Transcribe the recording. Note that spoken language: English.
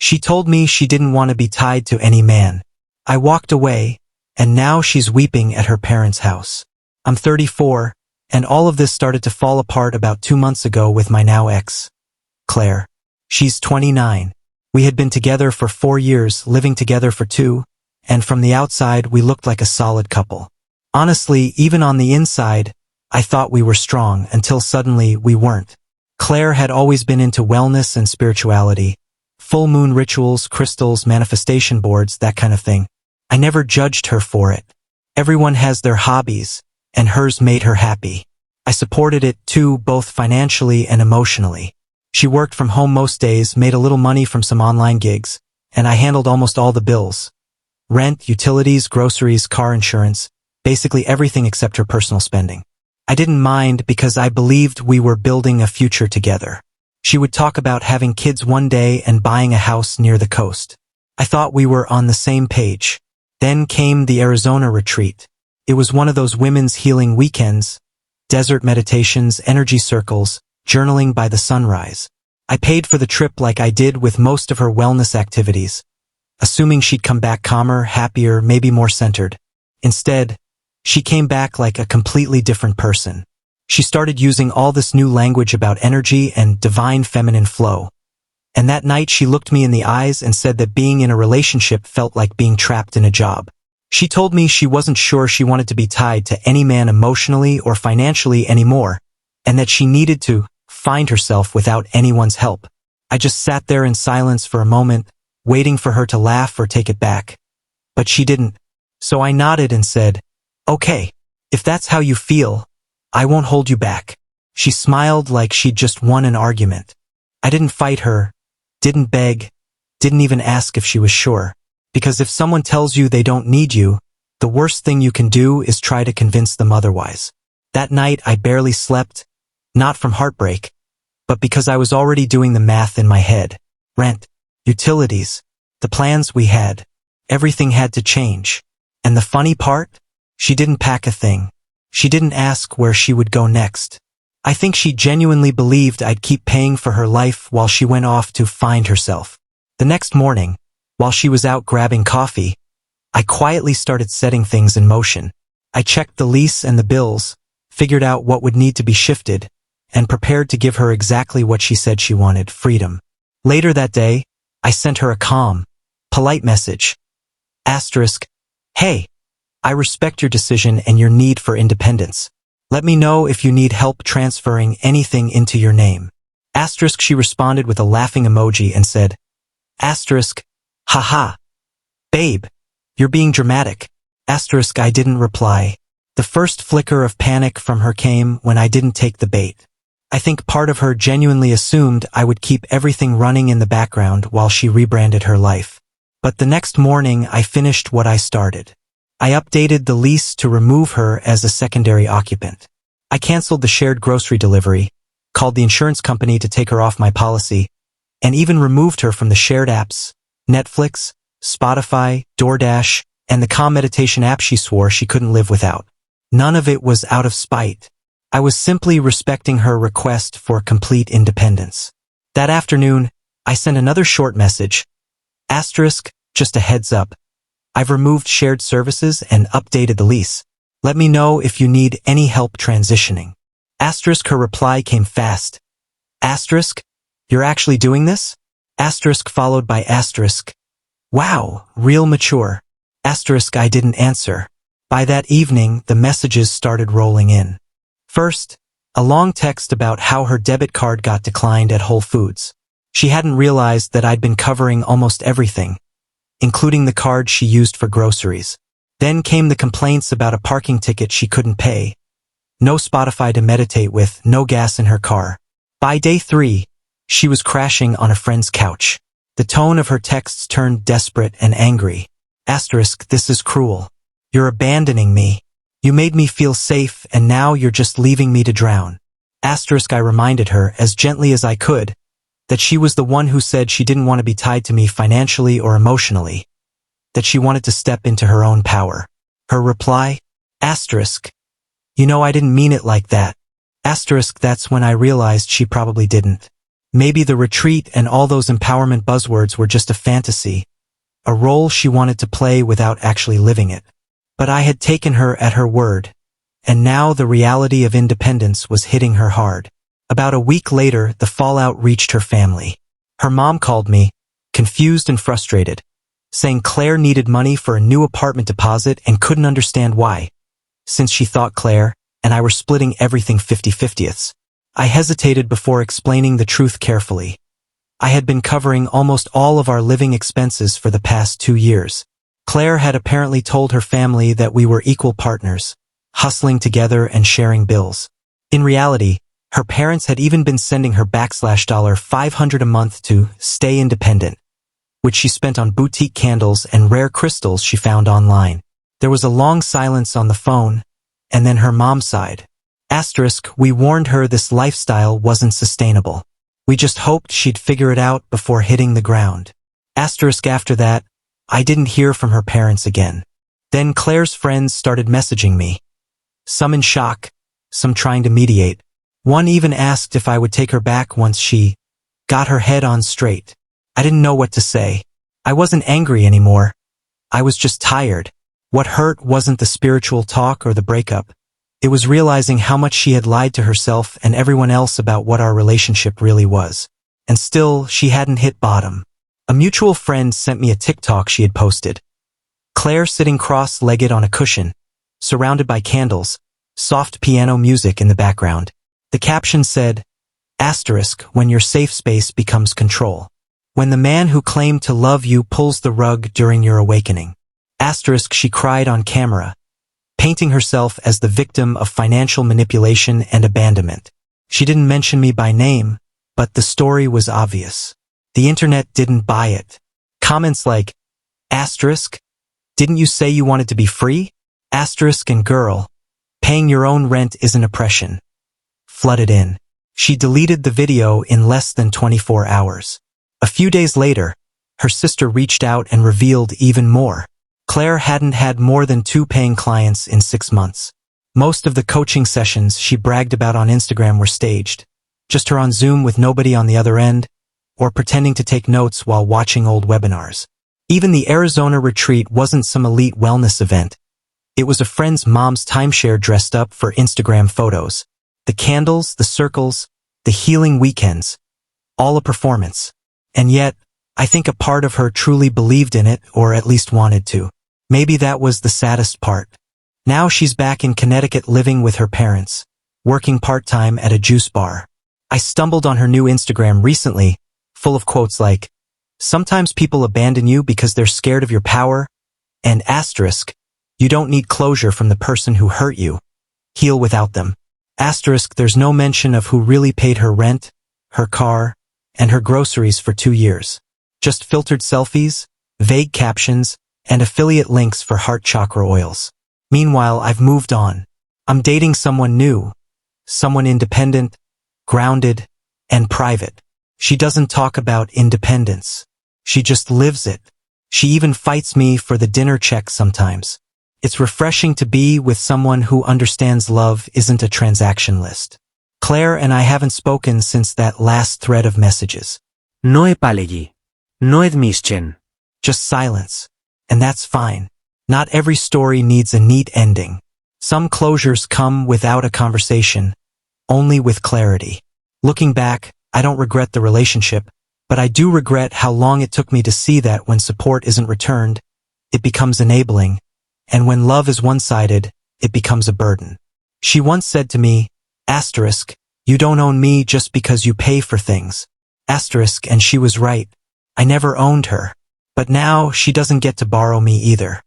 She told me she didn't want to be tied to any man. I walked away, and now she's weeping at her parents' house. I'm 34, and all of this started to fall apart about 2 months ago with my now ex, Claire. She's 29. We had been together for 4 years, living together for 2, and from the outside we looked like a solid couple. Honestly, even on the inside, I thought we were strong until suddenly we weren't. Claire had always been into wellness and spirituality, full moon rituals, crystals, manifestation boards, that kind of thing. I never judged her for it. Everyone has their hobbies, and hers made her happy. I supported it too, both financially and emotionally. She worked from home most days, made a little money from some online gigs, and I handled almost all the bills. Rent, utilities, groceries, car insurance, basically everything except her personal spending. I didn't mind because I believed we were building a future together. She would talk about having kids one day and buying a house near the coast. I thought we were on the same page. Then came the Arizona retreat. It was one of those women's healing weekends, desert meditations, energy circles, journaling by the sunrise. I paid for the trip like I did with most of her wellness activities, assuming she'd come back calmer, happier, maybe more centered. Instead, she came back like a completely different person. She started using all this new language about energy and divine feminine flow. And that night she looked me in the eyes and said that being in a relationship felt like being trapped in a job. She told me she wasn't sure she wanted to be tied to any man emotionally or financially anymore, and that she needed to find herself without anyone's help. I just sat there in silence for a moment, waiting for her to laugh or take it back. But she didn't. So I nodded and said, "Okay, if that's how you feel, I won't hold you back." She smiled like she'd just won an argument. I didn't fight her, didn't beg, didn't even ask if she was sure. Because if someone tells you they don't need you, the worst thing you can do is try to convince them otherwise. That night I barely slept, not from heartbreak, but because I was already doing the math in my head. Rent, utilities, the plans we had, everything had to change. And the funny part? She didn't pack a thing. She didn't ask where she would go next. I think she genuinely believed I'd keep paying for her life while she went off to find herself. The next morning, while she was out grabbing coffee, I quietly started setting things in motion. I checked the lease and the bills, figured out what would need to be shifted, and prepared to give her exactly what she said she wanted, freedom. Later that day, I sent her a calm, polite message. Asterisk, "Hey, I respect your decision and your need for independence. Let me know if you need help transferring anything into your name." Asterisk, she responded with a laughing emoji and said, asterisk, "Haha. Babe, you're being dramatic." Asterisk, I didn't reply. The first flicker of panic from her came when I didn't take the bait. I think part of her genuinely assumed I would keep everything running in the background while she rebranded her life. But the next morning I finished what I started. I updated the lease to remove her as a secondary occupant. I canceled the shared grocery delivery, called the insurance company to take her off my policy, and even removed her from the shared apps, Netflix, Spotify, DoorDash, and the calm meditation app she swore she couldn't live without. None of it was out of spite. I was simply respecting her request for complete independence. That afternoon, I sent another short message. Asterisk, just a heads up. I've removed shared services and updated the lease. Let me know if you need any help transitioning. Asterisk, her reply came fast. Asterisk, you're actually doing this? Asterisk followed by asterisk. Wow, real mature. Asterisk, I didn't answer. By that evening, the messages started rolling in. First, a long text about how her debit card got declined at Whole Foods. She hadn't realized that I'd been covering almost everything, including the card she used for groceries. Then came the complaints about a parking ticket she couldn't pay. No Spotify to meditate with, no gas in her car. By day 3, she was crashing on a friend's couch. The tone of her texts turned desperate and angry. Asterisk, this is cruel. You're abandoning me. You made me feel safe and now you're just leaving me to drown. Asterisk, I reminded her, as gently as I could, that she was the one who said she didn't want to be tied to me financially or emotionally, that she wanted to step into her own power. Her reply? Asterisk, you know I didn't mean it like that. Asterisk, that's when I realized she probably didn't. Maybe the retreat and all those empowerment buzzwords were just a fantasy, a role she wanted to play without actually living it. But I had taken her at her word, and now the reality of independence was hitting her hard. About a week later, the fallout reached her family. Her mom called me, confused and frustrated, saying Claire needed money for a new apartment deposit and couldn't understand why, since she thought Claire and I were splitting everything 50-50ths. I hesitated before explaining the truth carefully. I had been covering almost all of our living expenses for the past 2 years. Claire had apparently told her family that we were equal partners, hustling together and sharing bills. In reality, her parents had even been sending her $500 a month to stay independent, which she spent on boutique candles and rare crystals she found online. There was a long silence on the phone, and then her mom sighed. We warned her this lifestyle wasn't sustainable. We just hoped she'd figure it out before hitting the ground. After that, I didn't hear from her parents again. Then Claire's friends started messaging me. Some in shock, some trying to mediate. One even asked if I would take her back once she got her head on straight. I didn't know what to say. I wasn't angry anymore. I was just tired. What hurt wasn't the spiritual talk or the breakup. It was realizing how much she had lied to herself and everyone else about what our relationship really was. And still, she hadn't hit bottom. A mutual friend sent me a TikTok she had posted. Claire sitting cross-legged on a cushion, surrounded by candles, soft piano music in the background. The caption said, when your safe space becomes control. When the man who claimed to love you pulls the rug during your awakening. She cried on camera, painting herself as the victim of financial manipulation and abandonment. She didn't mention me by name, but the story was obvious. The internet didn't buy it. Comments like, didn't you say you wanted to be free? And girl, paying your own rent isn't oppression. Flooded in. She deleted the video in less than 24 hours. A few days later, her sister reached out and revealed even more. Claire hadn't had more than 2 paying clients in 6 months. Most of the coaching sessions she bragged about on Instagram were staged. Just her on Zoom with nobody on the other end, or pretending to take notes while watching old webinars. Even the Arizona retreat wasn't some elite wellness event. It was a friend's mom's timeshare dressed up for Instagram photos. The candles, the circles, the healing weekends. All a performance. And yet, I think a part of her truly believed in it, or at least wanted to. Maybe that was the saddest part. Now she's back in Connecticut living with her parents, working part-time at a juice bar. I stumbled on her new Instagram recently, full of quotes like, sometimes people abandon you because they're scared of your power, and you don't need closure from the person who hurt you. Heal without them. There's no mention of who really paid her rent, her car, and her groceries for 2 years. Just filtered selfies, vague captions, and affiliate links for heart chakra oils. Meanwhile, I've moved on. I'm dating someone new, someone independent, grounded, and private. She doesn't talk about independence. She just lives it. She even fights me for the dinner check sometimes. It's refreshing to be with someone who understands love isn't a transaction list. Claire and I haven't spoken since that last thread of messages. No epalegi. No edmischen. Just silence. And that's fine. Not every story needs a neat ending. Some closures come without a conversation, only with clarity. Looking back, I don't regret the relationship, but I do regret how long it took me to see that when support isn't returned, it becomes enabling, and when love is one-sided, it becomes a burden. She once said to me, you don't own me just because you pay for things. And she was right. I never owned her. But now she doesn't get to borrow me either.